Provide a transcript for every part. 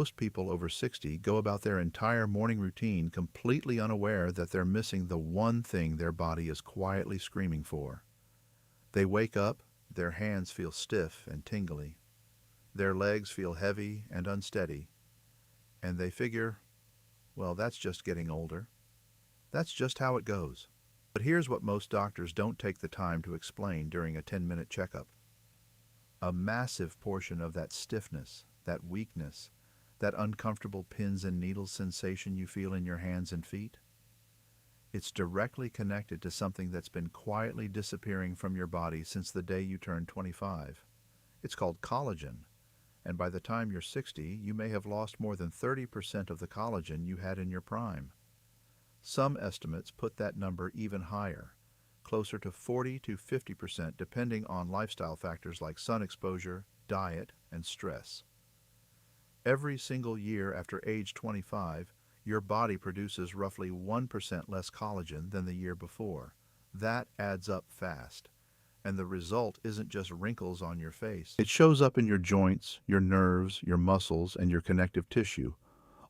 Most people over 60 go about their entire morning routine completely unaware that they're missing the one thing their body is quietly screaming for. They wake up, their hands feel stiff and tingly, their legs feel heavy and unsteady, and they figure, well, that's just getting older. That's just how it goes. But here's what most doctors don't take the time to explain during a 10-minute checkup. A massive portion of that stiffness, that weakness, that uncomfortable pins and needles sensation you feel in your hands and feet, it's directly connected to something that's been quietly disappearing from your body since the day you turned 25. It's called collagen, and by the time you're 60, you may have lost more than 30% of the collagen you had in your prime. Some estimates put that number even higher, closer to 40 to 50% depending on lifestyle factors like sun exposure, diet, and stress. Every single year after age 25, your body produces roughly 1% less collagen than the year before. That adds up fast. And the result isn't just wrinkles on your face. It shows up in your joints, your nerves, your muscles, and your connective tissue,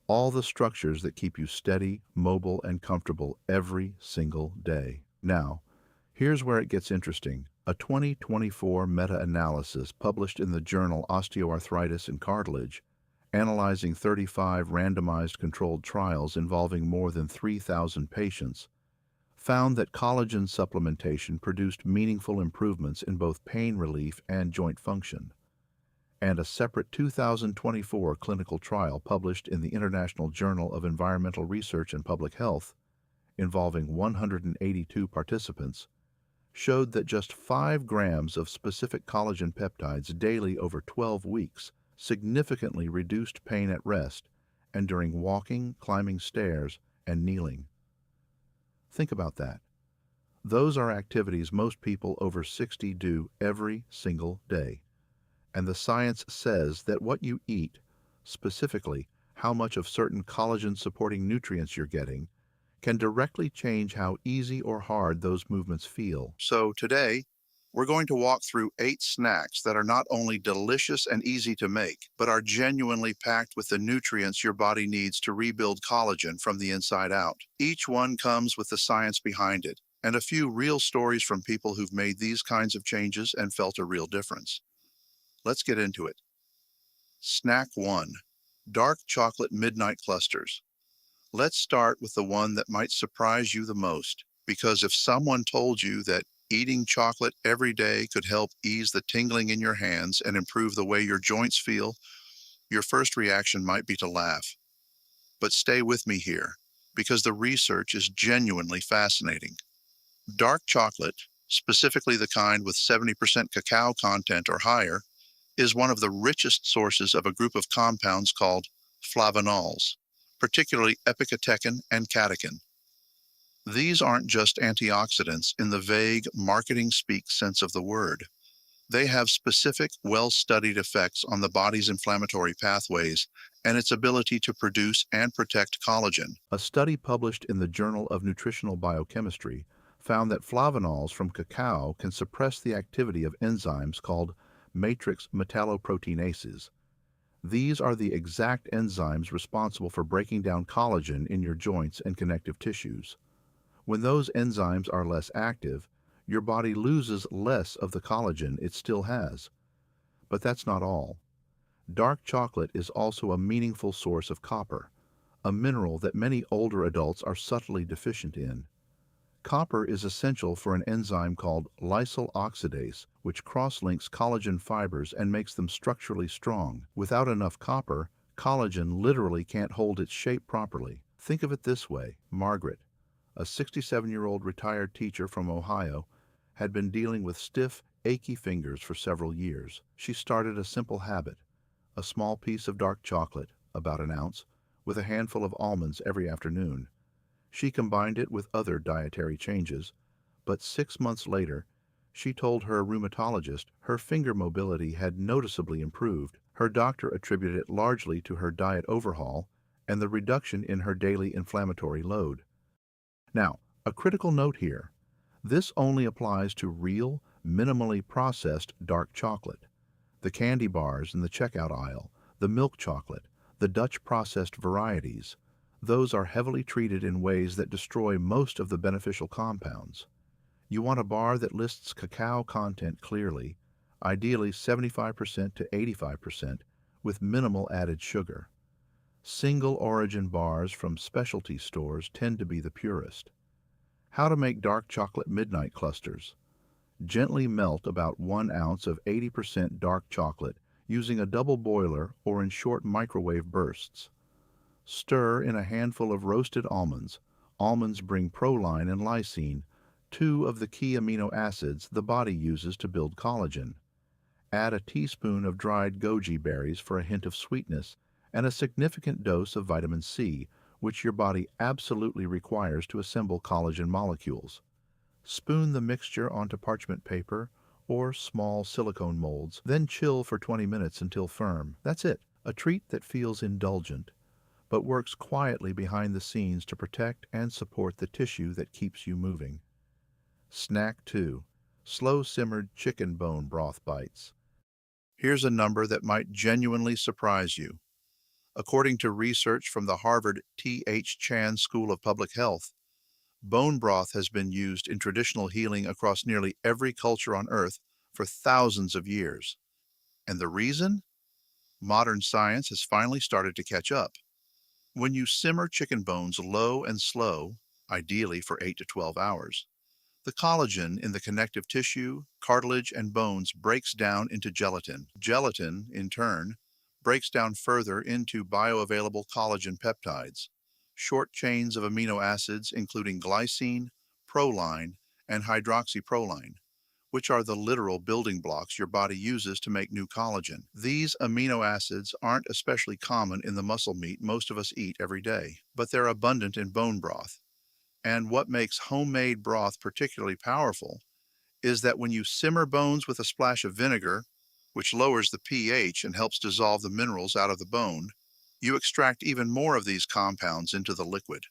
all the structures that keep you steady, mobile, and comfortable every single day. Now, here's where it gets interesting. A 2024 meta-analysis published in the journal Osteoarthritis and Cartilage, analyzing 35 randomized controlled trials involving more than 3,000 patients, found that collagen supplementation produced meaningful improvements in both pain relief and joint function. And a separate 2024 clinical trial published in the International Journal of Environmental Research and Public Health, involving 182 participants, showed that just 5 grams of specific collagen peptides daily over 12 weeks significantly reduced pain at rest and during walking, climbing stairs, and kneeling. Think about that. Those are activities most people over 60 do every single day. And the science says that what you eat, specifically how much of certain collagen-supporting nutrients you're getting, can directly change how easy or hard those movements feel. So today, we're going to walk through 8 snacks that are not only delicious and easy to make, but are genuinely packed with the nutrients your body needs to rebuild collagen from the inside out. Each one comes with the science behind it, and a few real stories from people who've made these kinds of changes and felt a real difference. Let's get into it. Snack 1. Dark chocolate midnight clusters. Let's start with the one that might surprise you the most, because if someone told you that eating chocolate every day could help ease the tingling in your hands and improve the way your joints feel, your first reaction might be to laugh. But stay with me here, because the research is genuinely fascinating. Dark chocolate, specifically the kind with 70% cacao content or higher, is one of the richest sources of a group of compounds called flavonols, particularly epicatechin and catechin. These aren't just antioxidants in the vague marketing speak sense of the word. They have specific, well-studied effects on the body's inflammatory pathways and its ability to produce and protect collagen. A study published in the Journal of Nutritional Biochemistry found that flavonols from cacao can suppress the activity of enzymes called matrix metalloproteinases. These are the exact enzymes responsible for breaking down collagen in your joints and connective tissues. When those enzymes are less active, your body loses less of the collagen it still has. But that's not all. Dark chocolate is also a meaningful source of copper, a mineral that many older adults are subtly deficient in. Copper is essential for an enzyme called lysyl oxidase, which cross-links collagen fibers and makes them structurally strong. Without enough copper, collagen literally can't hold its shape properly. Think of it this way. Margaret, a 67-year-old retired teacher from Ohio, had been dealing with stiff, achy fingers for several years. She started a simple habit: a small piece of dark chocolate, about an ounce, with a handful of almonds every afternoon. She combined it with other dietary changes, but 6 months later, she told her rheumatologist her finger mobility had noticeably improved. Her doctor attributed it largely to her diet overhaul and the reduction in her daily inflammatory load. Now, a critical note here. This only applies to real, minimally processed dark chocolate. The candy bars in the checkout aisle, the milk chocolate, The Dutch processed varieties, those are heavily treated in ways that destroy most of the beneficial compounds. You want a bar that lists cacao content clearly, ideally 75% to 85%, with minimal added sugar. Single origin bars from specialty stores tend to be the purest. How to make dark chocolate midnight clusters. Gently melt about 1 ounce of 80% dark chocolate using a double boiler or in short microwave bursts. Stir in a handful of roasted almonds. Almonds bring proline and lysine, two of the key amino acids the body uses to build collagen. Add a teaspoon of dried goji berries for a hint of sweetness and a significant dose of vitamin C, which your body absolutely requires to assemble collagen molecules. Spoon the mixture onto parchment paper or small silicone molds, then chill for 20 minutes until firm. That's it, a treat that feels indulgent, but works quietly behind the scenes to protect and support the tissue that keeps you moving. Snack 2. Slow-simmered chicken bone broth bites. Here's a number that might genuinely surprise you. According to research from the Harvard T.H. Chan School of Public Health, bone broth has been used in traditional healing across nearly every culture on Earth for thousands of years. And the reason? Modern science has finally started to catch up. When you simmer chicken bones low and slow, ideally for 8 to 12 hours, the collagen in the connective tissue, cartilage, and bones breaks down into gelatin. Gelatin, in turn, breaks down further into bioavailable collagen peptides, short chains of amino acids including glycine, proline, and hydroxyproline, which are the literal building blocks your body uses to make new collagen. These amino acids aren't especially common in the muscle meat most of us eat every day, but they're abundant in bone broth. And what makes homemade broth particularly powerful is that when you simmer bones with a splash of vinegar, which lowers the pH and helps dissolve the minerals out of the bone, you extract even more of these compounds into the liquid.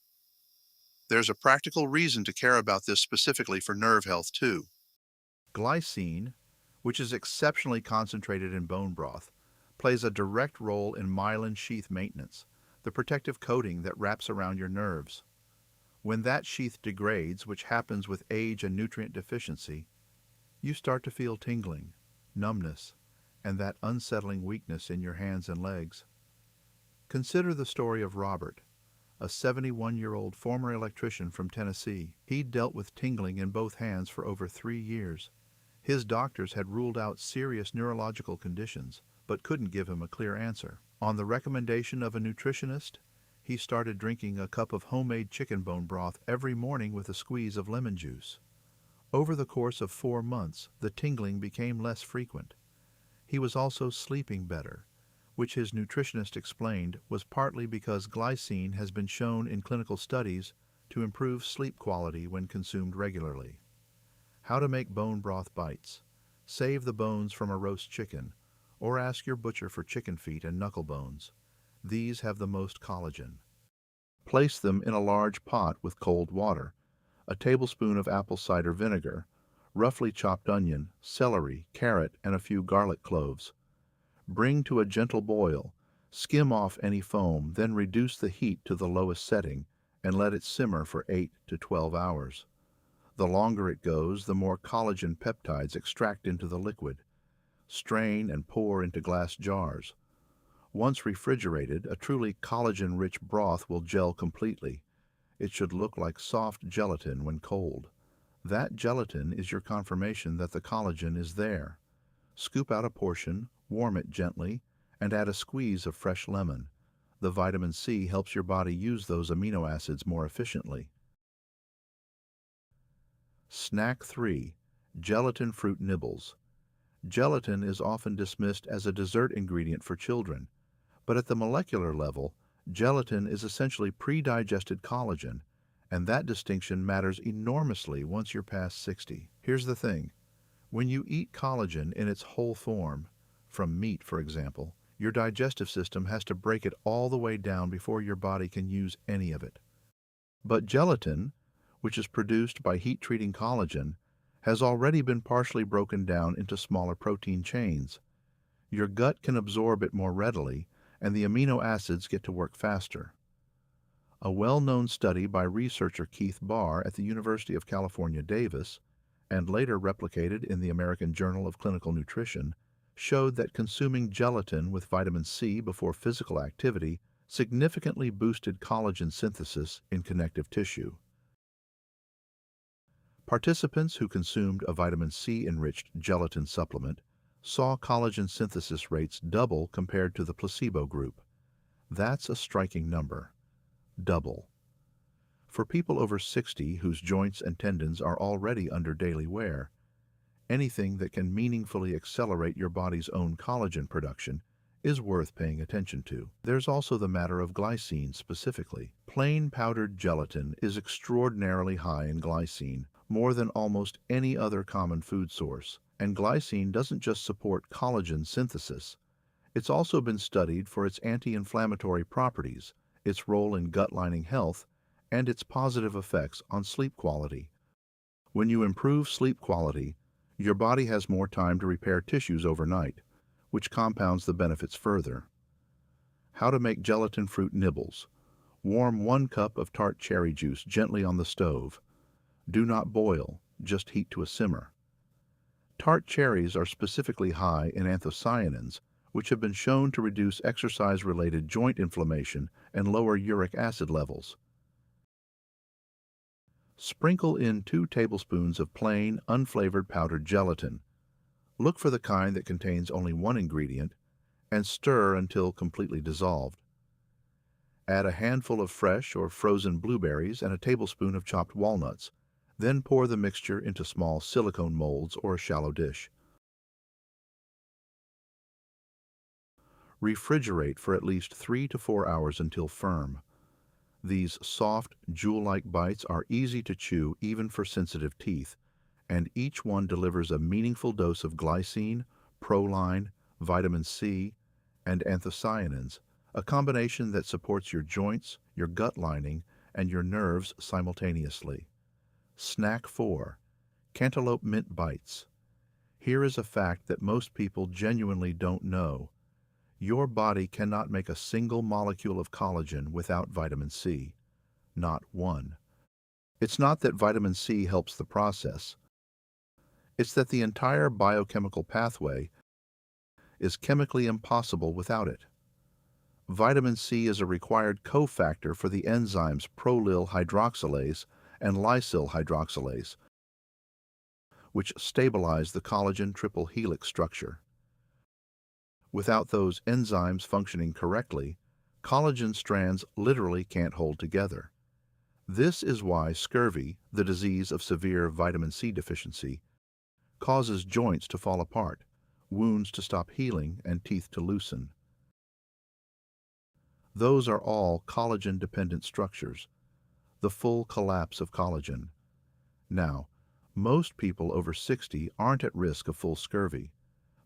There's a practical reason to care about this specifically for nerve health too. Glycine, which is exceptionally concentrated in bone broth, plays a direct role in myelin sheath maintenance, the protective coating that wraps around your nerves. When that sheath degrades, which happens with age and nutrient deficiency, you start to feel tingling, numbness, and that unsettling weakness in your hands and legs. Consider the story of Robert, a 71-year-old former electrician from Tennessee. He'd dealt with tingling in both hands for over 3 years. His doctors had ruled out serious neurological conditions, but couldn't give him a clear answer. On the recommendation of a nutritionist, he started drinking a cup of homemade chicken bone broth every morning with a squeeze of lemon juice. Over the course of 4 months, the tingling became less frequent. He was also sleeping better, which his nutritionist explained was partly because glycine has been shown in clinical studies to improve sleep quality when consumed regularly. How to make bone broth bites. Save the bones from a roast chicken, or ask your butcher for chicken feet and knuckle bones. These have the most collagen. Place them in a large pot with cold water, a tablespoon of apple cider vinegar, roughly chopped onion, celery, carrot, and a few garlic cloves. Bring to a gentle boil, skim off any foam, then reduce the heat to the lowest setting and let it simmer for 8 to 12 hours. The longer it goes, the more collagen peptides extract into the liquid. Strain and pour into glass jars. Once refrigerated, a truly collagen-rich broth will gel completely. It should look like soft gelatin when cold. That gelatin is your confirmation that the collagen is there. Scoop out a portion, warm it gently, and add a squeeze of fresh lemon. The vitamin C helps your body use those amino acids more efficiently. Snack 3. Gelatin fruit nibbles. Gelatin is often dismissed as a dessert ingredient for children, but at the molecular level, gelatin is essentially pre-digested collagen, and that distinction matters enormously once you're past 60. Here's the thing. When you eat collagen in its whole form, from meat for example, your digestive system has to break it all the way down before your body can use any of it. But gelatin, which is produced by heat-treating collagen, has already been partially broken down into smaller protein chains. Your gut can absorb it more readily, and the amino acids get to work faster. A well-known study by researcher Keith Barr at the University of California, Davis, and later replicated in the American Journal of Clinical Nutrition, showed that consuming gelatin with vitamin C before physical activity significantly boosted collagen synthesis in connective tissue. Participants who consumed a vitamin C-enriched gelatin supplement saw collagen synthesis rates double compared to the placebo group. That's a striking number. Double. For people over 60 whose joints and tendons are already under daily wear, anything that can meaningfully accelerate your body's own collagen production is worth paying attention to. There's also the matter of glycine specifically. Plain powdered gelatin is extraordinarily high in glycine, more than almost any other common food source. And glycine doesn't just support collagen synthesis. It's also been studied for its anti-inflammatory properties, its role in gut lining health, and its positive effects on sleep quality. When you improve sleep quality, your body has more time to repair tissues overnight, which compounds the benefits further. How to make gelatin fruit nibbles. Warm 1 cup of tart cherry juice gently on the stove. Do not boil, just heat to a simmer. Tart cherries are specifically high in anthocyanins, which have been shown to reduce exercise-related joint inflammation and lower uric acid levels. Sprinkle in 2 tablespoons of plain, unflavored powdered gelatin. Look for the kind that contains only 1 ingredient, and stir until completely dissolved. Add a handful of fresh or frozen blueberries and a tablespoon of chopped walnuts. Then pour the mixture into small silicone molds or a shallow dish. Refrigerate for at least 3 to 4 hours until firm. These soft, jewel-like bites are easy to chew even for sensitive teeth, and each one delivers a meaningful dose of glycine, proline, vitamin C, and anthocyanins, a combination that supports your joints, your gut lining, and your nerves simultaneously. Snack 4. Cantaloupe Mint Bites. Here is a fact that most people genuinely don't know. Your body cannot make a single molecule of collagen without vitamin C. Not one. It's not that vitamin C helps the process. It's that the entire biochemical pathway is chemically impossible without it. Vitamin C is a required cofactor for the enzymes prolyl hydroxylase and lysyl hydroxylase, which stabilize the collagen triple helix structure. Without those enzymes functioning correctly, collagen strands literally can't hold together. This is why scurvy, the disease of severe vitamin C deficiency, causes joints to fall apart, wounds to stop healing, and teeth to loosen. Those are all collagen-dependent structures, the full collapse of collagen. Now, most people over 60 aren't at risk of full scurvy,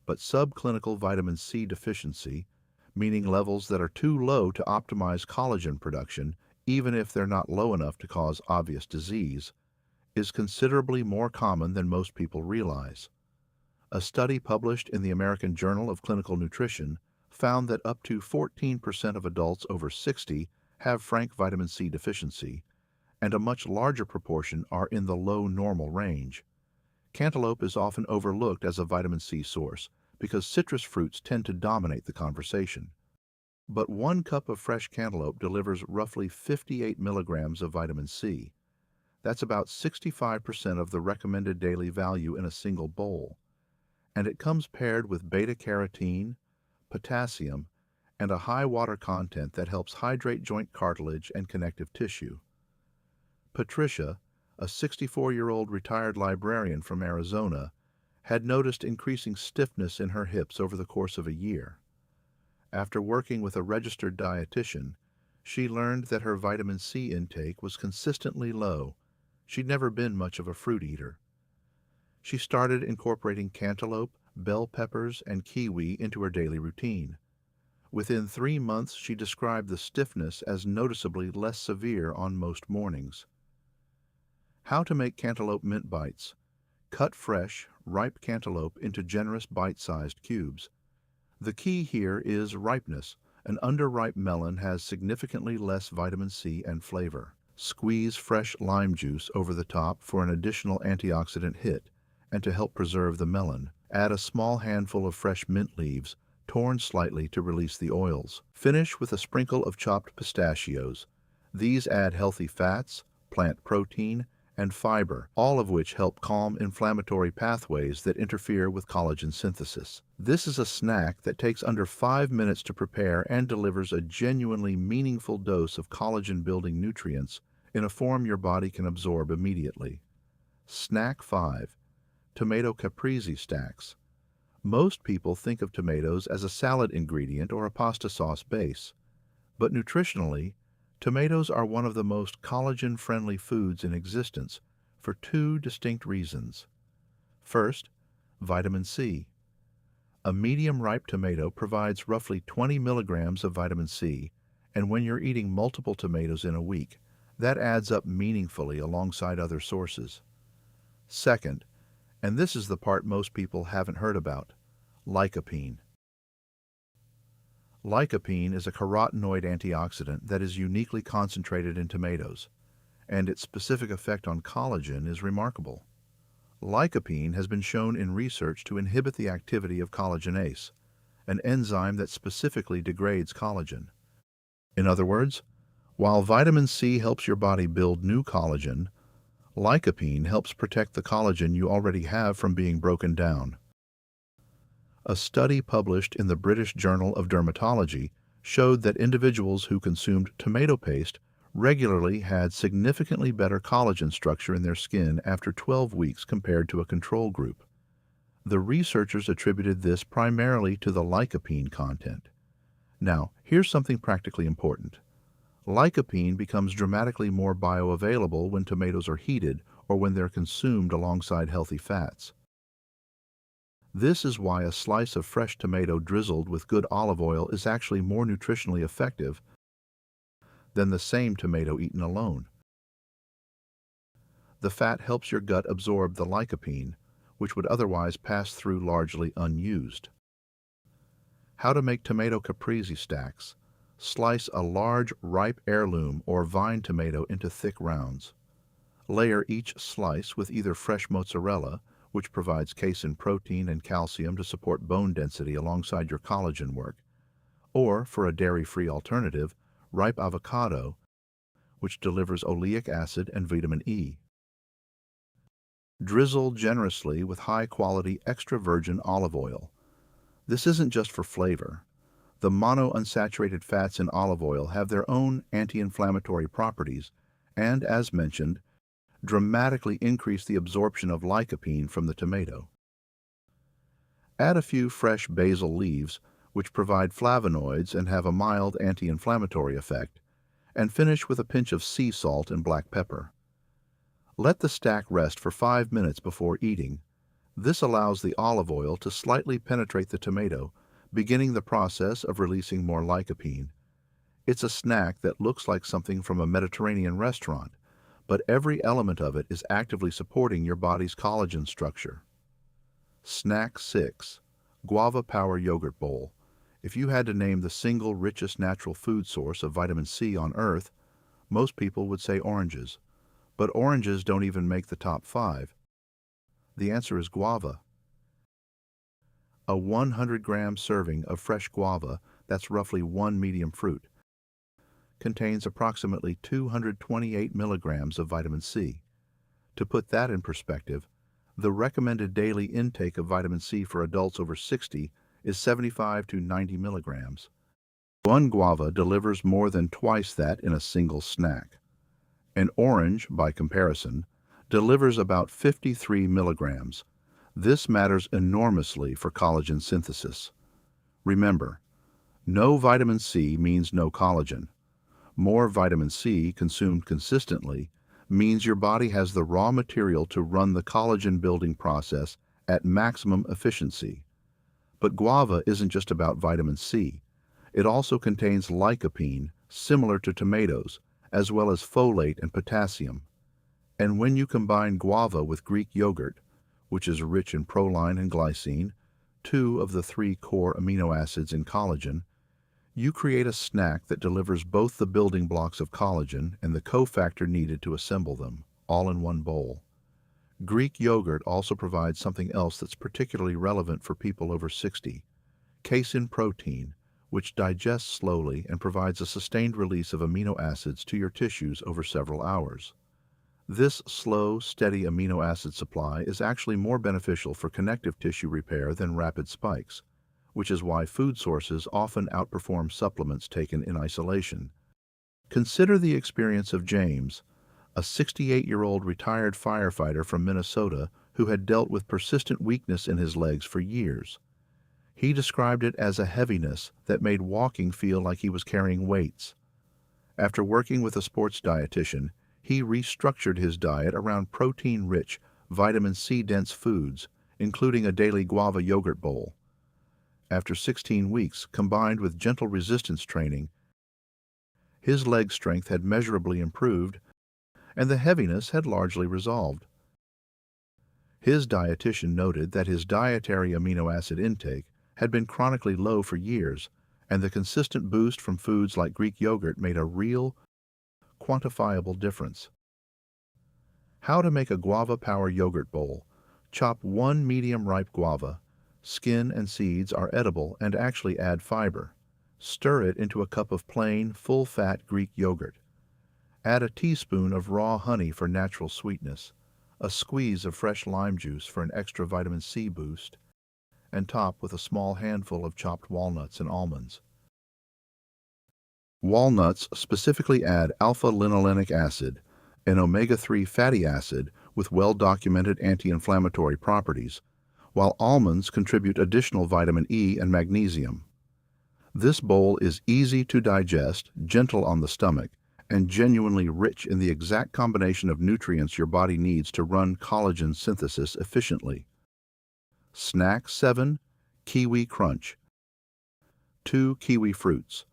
but subclinical vitamin C deficiency, meaning levels that are too low to optimize collagen production, even if they're not low enough to cause obvious disease, is considerably more common than most people realize. A study published in the American Journal of Clinical Nutrition found that up to 14% of adults over 60 have frank vitamin C deficiency, and a much larger proportion are in the low normal range. Cantaloupe is often overlooked as a vitamin C source because citrus fruits tend to dominate the conversation. But 1 cup of fresh cantaloupe delivers roughly 58 milligrams of vitamin C. That's about 65% of the recommended daily value in a single bowl. And it comes paired with beta-carotene, potassium, and a high water content that helps hydrate joint cartilage and connective tissue. Patricia, a 64-year-old retired librarian from Arizona, had noticed increasing stiffness in her hips over the course of a year. After working with a registered dietitian, she learned that her vitamin C intake was consistently low. She'd never been much of a fruit eater. She started incorporating cantaloupe, bell peppers, and kiwi into her daily routine. Within 3 months, she described the stiffness as noticeably less severe on most mornings. How to make cantaloupe mint bites. Cut fresh, ripe cantaloupe into generous bite-sized cubes. The key here is ripeness, An underripe melon has significantly less vitamin C and flavor. Squeeze fresh lime juice over the top for an additional antioxidant hit, and to help preserve the melon, add a small handful of fresh mint leaves, torn slightly to release the oils. Finish with a sprinkle of chopped pistachios. These add healthy fats, plant protein, and fiber, all of which help calm inflammatory pathways that interfere with collagen synthesis. This is a snack that takes under 5 minutes to prepare and delivers a genuinely meaningful dose of collagen-building nutrients in a form your body can absorb immediately. Snack 5. Tomato caprese stacks. Most people think of tomatoes as a salad ingredient or a pasta sauce base, but nutritionally, tomatoes are one of the most collagen-friendly foods in existence for 2 distinct reasons. First, vitamin C. A medium-ripe tomato provides roughly 20 milligrams of vitamin C, and when you're eating multiple tomatoes in a week, that adds up meaningfully alongside other sources. Second, and this is the part most people haven't heard about, lycopene. Lycopene is a carotenoid antioxidant that is uniquely concentrated in tomatoes, and its specific effect on collagen is remarkable. Lycopene has been shown in research to inhibit the activity of collagenase, an enzyme that specifically degrades collagen. In other words, while vitamin C helps your body build new collagen, lycopene helps protect the collagen you already have from being broken down. A study published in the British Journal of Dermatology showed that individuals who consumed tomato paste regularly had significantly better collagen structure in their skin after 12 weeks compared to a control group. The researchers attributed this primarily to the lycopene content. Now, here's something practically important. Lycopene becomes dramatically more bioavailable when tomatoes are heated or when they're consumed alongside healthy fats. This is why a slice of fresh tomato drizzled with good olive oil is actually more nutritionally effective than the same tomato eaten alone. The fat helps your gut absorb the lycopene, which would otherwise pass through largely unused. How to make tomato caprese stacks. Slice a large, ripe heirloom or vine tomato into thick rounds. Layer each slice with either fresh mozzarella, which provides casein protein and calcium to support bone density alongside your collagen work, or, for a dairy-free alternative, ripe avocado, which delivers oleic acid and vitamin E. Drizzle generously with high-quality extra virgin olive oil. This isn't just for flavor. The monounsaturated fats in olive oil have their own anti-inflammatory properties and, as mentioned, dramatically increase the absorption of lycopene from the tomato. Add a few fresh basil leaves, which provide flavonoids and have a mild anti-inflammatory effect, and finish with a pinch of sea salt and black pepper. Let the stack rest for 5 minutes before eating. This allows the olive oil to slightly penetrate the tomato, beginning the process of releasing more lycopene. It's a snack that looks like something from a Mediterranean restaurant, but every element of it is actively supporting your body's collagen structure. Snack 6. Guava Power Yogurt Bowl. If you had to name the single richest natural food source of vitamin C on Earth, most people would say oranges. But oranges don't even make the top 5. The answer is guava. A 100-gram serving of fresh guava, that's roughly 1 medium fruit, contains approximately 228 milligrams of vitamin C. To put that in perspective, the recommended daily intake of vitamin C for adults over 60 is 75 to 90 milligrams. One guava delivers more than twice that in a single snack. An orange, by comparison, delivers about 53 milligrams. This matters enormously for collagen synthesis. Remember, no vitamin C means no collagen. More vitamin C consumed consistently means your body has the raw material to run the collagen building process at maximum efficiency. But guava isn't just about vitamin C. It also contains lycopene, similar to tomatoes, as well as folate and potassium. And when you combine guava with Greek yogurt, which is rich in proline and glycine, 2 of the 3 core amino acids in collagen, You create a snack that delivers both the building blocks of collagen and the cofactor needed to assemble them, all in one bowl. Greek yogurt also provides something else that's particularly relevant for people over 60, casein protein, which digests slowly and provides a sustained release of amino acids to your tissues over several hours. This slow, steady amino acid supply is actually more beneficial for connective tissue repair than rapid spikes, which is why food sources often outperform supplements taken in isolation. Consider the experience of James, a 68-year-old retired firefighter from Minnesota who had dealt with persistent weakness in his legs for years. He described it as a heaviness that made walking feel like he was carrying weights. After working with a sports dietitian, he restructured his diet around protein-rich, vitamin C-dense foods, including a daily guava yogurt bowl. After 16 weeks, combined with gentle resistance training, his leg strength had measurably improved, and the heaviness had largely resolved. His dietitian noted that his dietary amino acid intake had been chronically low for years, and the consistent boost from foods like Greek yogurt made a real, quantifiable difference. How to make a guava power yogurt bowl. Chop one medium-ripe guava. Skin and seeds are edible and actually add fiber. Stir it into a cup of plain, full-fat Greek yogurt. Add a teaspoon of raw honey for natural sweetness, a squeeze of fresh lime juice for an extra vitamin C boost, and top with a small handful of chopped walnuts and almonds. Walnuts specifically add alpha-linolenic acid, an omega-3 fatty acid with well-documented anti-inflammatory properties, while almonds contribute additional vitamin E and magnesium. This bowl is easy to digest, gentle on the stomach, and genuinely rich in the exact combination of nutrients your body needs to run collagen synthesis efficiently. Snack 7. Kiwi Crunch. 2 kiwi fruits.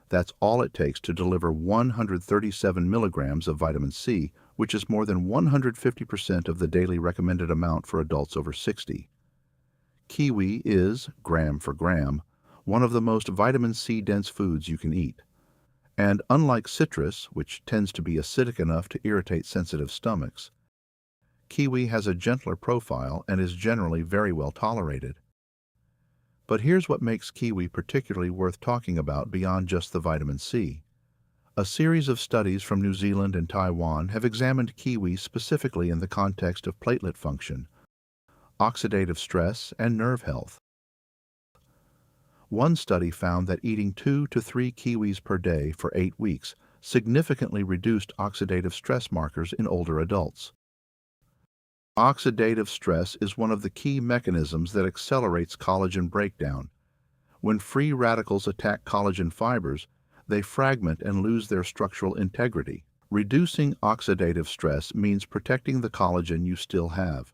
That's all it takes to deliver 137 milligrams of vitamin C, which is more than 150% of the daily recommended amount for adults over 60. Kiwi is, gram for gram, one of the most vitamin C-dense foods you can eat. And unlike citrus, which tends to be acidic enough to irritate sensitive stomachs, kiwi has a gentler profile and is generally very well tolerated. But here's what makes kiwi particularly worth talking about beyond just the vitamin C. A series of studies from New Zealand and Taiwan have examined kiwi specifically in the context of platelet function, oxidative stress, and nerve health. One study found that eating 2 to 3 kiwis per day for 8 weeks significantly reduced oxidative stress markers in older adults. Oxidative stress is one of the key mechanisms that accelerates collagen breakdown. When free radicals attack collagen fibers, they fragment and lose their structural integrity. Reducing oxidative stress means protecting the collagen you still have.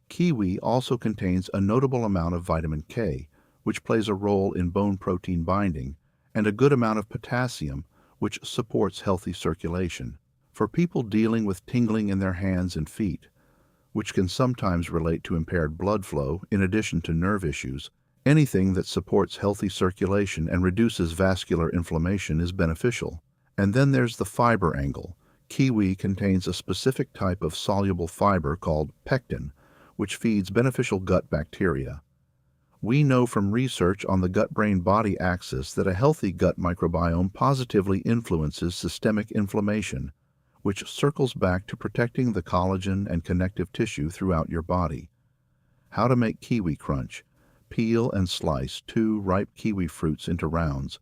Kiwi also contains a notable amount of vitamin K, which plays a role in bone protein binding, and a good amount of potassium, which supports healthy circulation. For people dealing with tingling in their hands and feet, which can sometimes relate to impaired blood flow in addition to nerve issues, anything that supports healthy circulation and reduces vascular inflammation is beneficial. And then there's the fiber angle. Kiwi contains a specific type of soluble fiber called pectin, which feeds beneficial gut bacteria. We know from research on the gut-brain-body axis that a healthy gut microbiome positively influences systemic inflammation, which circles back to protecting the collagen and connective tissue throughout your body. How to make kiwi crunch. Peel and slice 2 ripe kiwi fruits into rounds.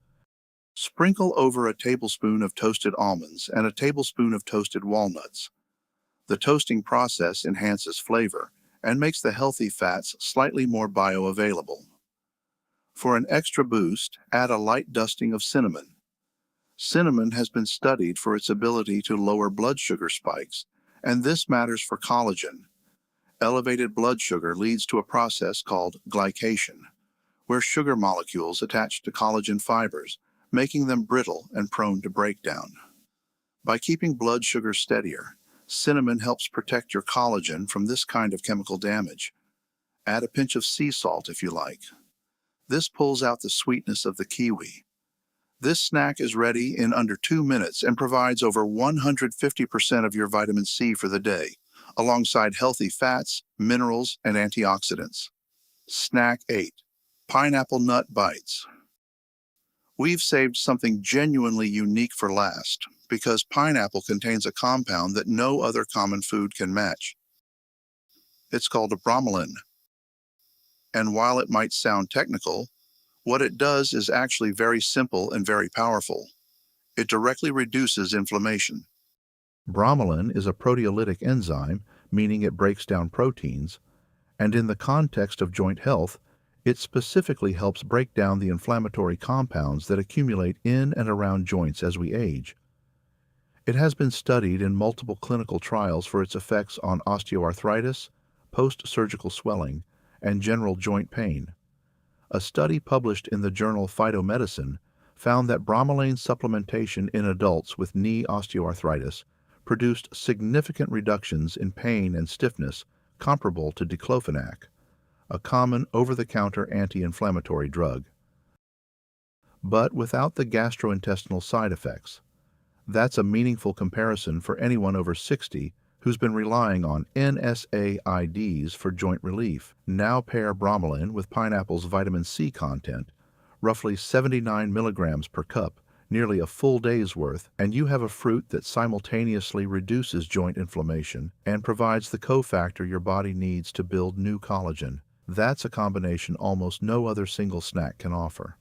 Sprinkle over a tablespoon of toasted almonds and a tablespoon of toasted walnuts. The toasting process enhances flavor and makes the healthy fats slightly more bioavailable. For an extra boost, add a light dusting of cinnamon. Cinnamon has been studied for its ability to lower blood sugar spikes, and this matters for collagen. Elevated blood sugar leads to a process called glycation, where sugar molecules attach to collagen fibers, making them brittle and prone to breakdown. By keeping blood sugar steadier, cinnamon helps protect your collagen from this kind of chemical damage. Add a pinch of sea salt if you like. This pulls out the sweetness of the kiwi. This snack is ready in under 2 minutes and provides over 150% of your vitamin C for the day, alongside healthy fats, minerals, and antioxidants. Snack 8. Pineapple Nut Bites. We've saved something genuinely unique for last, because pineapple contains a compound that no other common food can match. It's called a bromelain. And while it might sound technical, what it does is actually very simple and very powerful. It directly reduces inflammation. Bromelain is a proteolytic enzyme, meaning it breaks down proteins, and in the context of joint health, it specifically helps break down the inflammatory compounds that accumulate in and around joints as we age. It has been studied in multiple clinical trials for its effects on osteoarthritis, post-surgical swelling, and general joint pain. A study published in the journal Phytomedicine found that bromelain supplementation in adults with knee osteoarthritis produced significant reductions in pain and stiffness comparable to diclofenac, a common over-the-counter anti-inflammatory drug, but without the gastrointestinal side effects. That's a meaningful comparison for anyone over 60 who's been relying on NSAIDs for joint relief. Now pair bromelain with pineapple's vitamin C content, roughly 79 milligrams per cup, nearly a full day's worth, and you have a fruit that simultaneously reduces joint inflammation and provides the cofactor your body needs to build new collagen. That's a combination almost no other single snack can offer.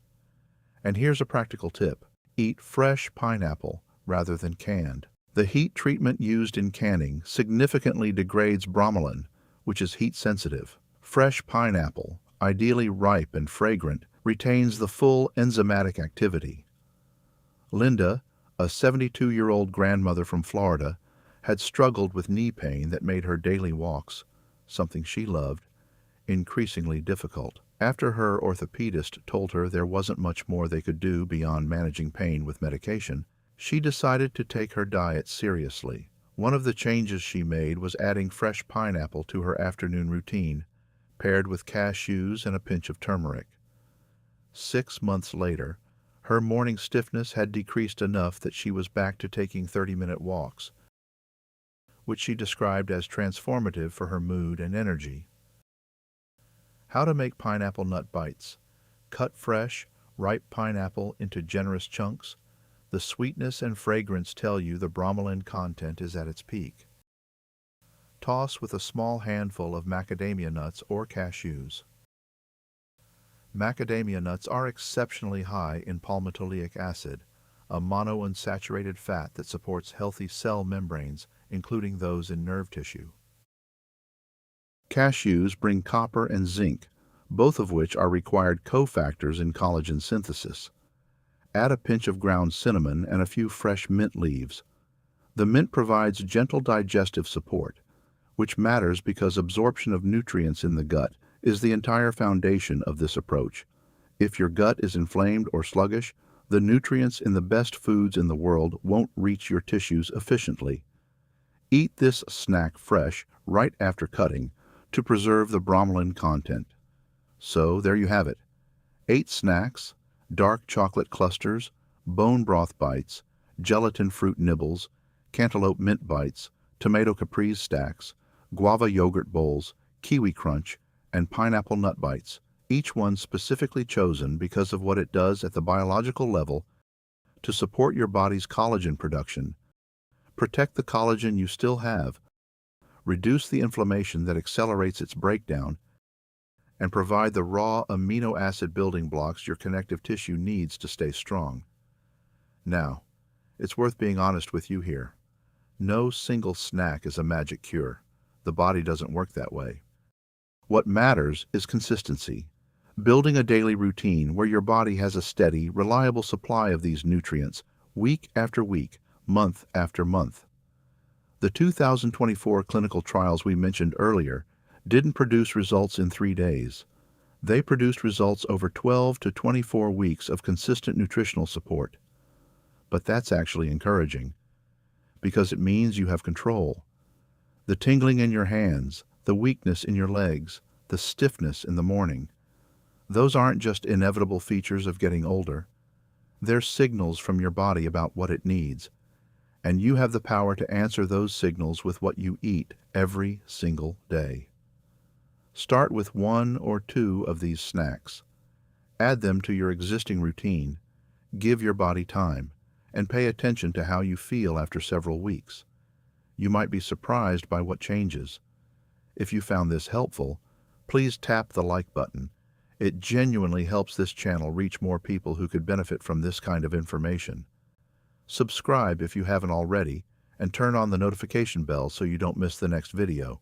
And here's a practical tip. Eat fresh pineapple rather than canned. The heat treatment used in canning significantly degrades bromelain, which is heat sensitive. Fresh pineapple, ideally ripe and fragrant, retains the full enzymatic activity. Linda, a 72-year-old grandmother from Florida, had struggled with knee pain that made her daily walks, something she loved, increasingly difficult. After her orthopedist told her there wasn't much more they could do beyond managing pain with medication, she decided to take her diet seriously. One of the changes she made was adding fresh pineapple to her afternoon routine, paired with cashews and a pinch of turmeric. 6 months later, her morning stiffness had decreased enough that she was back to taking 30-minute walks, which she described as transformative for her mood and energy. How to make pineapple nut bites. Cut fresh, ripe pineapple into generous chunks. The sweetness and fragrance tell you the bromelain content is at its peak. Toss with a small handful of macadamia nuts or cashews. Macadamia nuts are exceptionally high in palmitoleic acid, a monounsaturated fat that supports healthy cell membranes, including those in nerve tissue. Cashews bring copper and zinc, both of which are required cofactors in collagen synthesis. Add a pinch of ground cinnamon and a few fresh mint leaves. The mint provides gentle digestive support, which matters because absorption of nutrients in the gut is the entire foundation of this approach. If your gut is inflamed or sluggish, the nutrients in the best foods in the world won't reach your tissues efficiently. Eat this snack fresh right after cutting to preserve the bromelain content. So there you have it. 8 snacks, dark chocolate clusters, bone broth bites, gelatin fruit nibbles, cantaloupe mint bites, tomato caprese stacks, guava yogurt bowls, kiwi crunch, and pineapple nut bites, each one specifically chosen because of what it does at the biological level to support your body's collagen production, protect the collagen you still have, reduce the inflammation that accelerates its breakdown, and provide the raw amino acid building blocks your connective tissue needs to stay strong. Now, it's worth being honest with you here. No single snack is a magic cure. The body doesn't work that way. What matters is consistency, building a daily routine where your body has a steady, reliable supply of these nutrients week after week, month after month. The 2024 clinical trials we mentioned earlier didn't produce results in 3 days. They produced results over 12 to 24 weeks of consistent nutritional support. But that's actually encouraging, because it means you have control. The tingling in your hands, the weakness in your legs, the stiffness in the morning. Those aren't just inevitable features of getting older. They're signals from your body about what it needs, and you have the power to answer those signals with what you eat every single day. Start with 1 or 2 of these snacks. Add them to your existing routine, give your body time, and pay attention to how you feel after several weeks. You might be surprised by what changes. If you found this helpful, please tap the like button. It genuinely helps this channel reach more people who could benefit from this kind of information. Subscribe if you haven't already, and turn on the notification bell so you don't miss the next video.